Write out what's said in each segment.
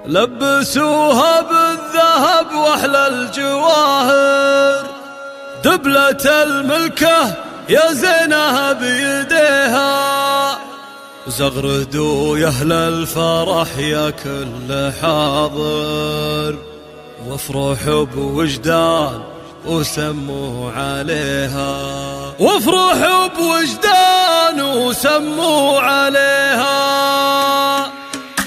لبسوها بالذهب واحلى الجواهر، دبلة الملكة يا زينها بيديها، زغردوا يا اهل الفرح يا كل حاضر، وافرحوا بوجدان وسموا عليها، وافرحوا بوجدان وسموا عليها.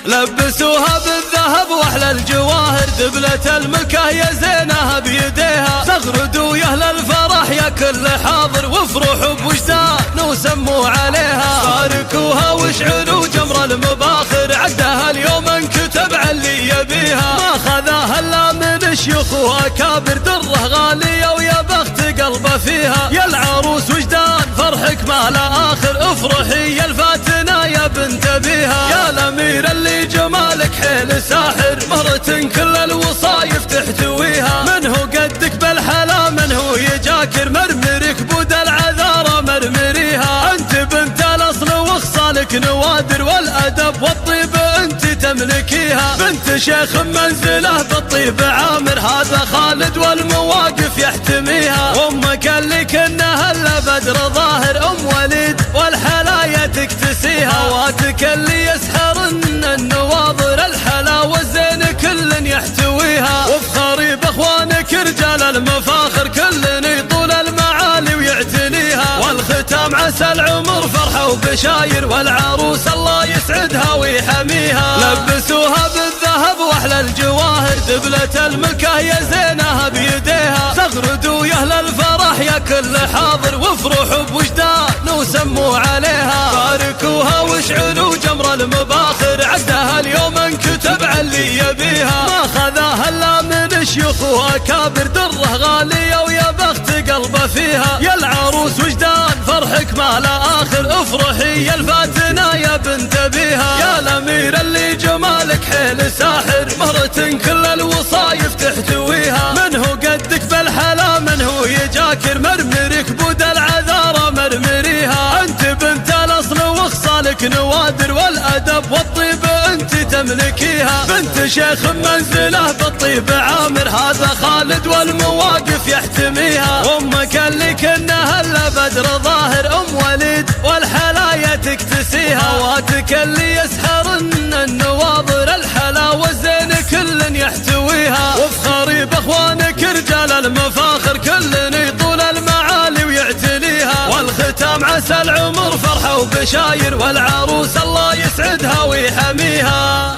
لبسوها بالذهب واحلى الجواهر، دبلة الملكة يا زينها بيديها، زغردوا يا اهل الفرح يا كل حاضر، وافرحوا بوجدان وسموا عليها. باركوها واشعلوا جمر المباخر، عدها اليوم انكتب على اللي يبيها، ما خذاها الا من شيوخ واكابر، دره غاليه ويا بخت قلبه فيها. يا العروس وجدان فرحك ما لا اخر، افرحي يا الفاتنه يا بنت ابيها. يا الامير اللي جمالك حيل ساحر، مهرة كل الوصايف تحتويها، من هو قدك بالحلا من هو يجاكر، مرمرك بود العذارى مرمريها. انت بنت الاصل وخصالك نوادر، والادب والطيب انت تملكيها، بنت شيخ منزله بالطيب عامر، هذا خالد والمواقف يحتميها. وامك اللي كنا هلا بدر ظاهر، ام وليد والحلايا تكتسيها، واتك اللي يسحرن النواظر، الحلا والزين كل يحتويها. وافخري باخوانك رجال المفاخر، كل يطول المعالي ويعتنيها. والختام عسى العمر فرحه وبشاير، والعروس الله يسعدها ويحميها. لبسوها بالذهب واحلى الجواهر، دبلة الملكة يا زينها بيديها، زغردوا يا اهل الفرح يا كل حاضر، وافرحوا بوجدان وسموا عليها. باركوها واشعلوا جمر المباخر، عدها اليوم انكتب على اللي يبيها، ما خذاها الا من شيوخ واكابر، دره غاليه ويا بخت قلبه فيها. يا العروس وجدان فرحك ما لا اخر، افرحي يا الفاتنه يا بنت ابيها. يا الامير اللي جمالك حيل ساحر، مهرة كل الوصايف تحتويها، من هو قدك بالحلا من هو يجاكر، مرمرك بود العذارى مرمريها. انت بنت الاصل وخصالك نوادر، والادب والطيب انت تملكيها، بنت شيخ منزله بالطيب عامر، هذا خالد والمواقف يحتميها. وامك اللي كنا هلا بدر ظاهر، ام وليد والحلايا تكتسيها، واتك اللي يسحرن النواظر، الحلا والزين كل يحتويها. وافخري باخوانك رجال المفاخر، كل يطول المعالي ويعتنيها. والختام عسى العمر فرحه وبشاير، والعروس الله يسعدها ويحميها.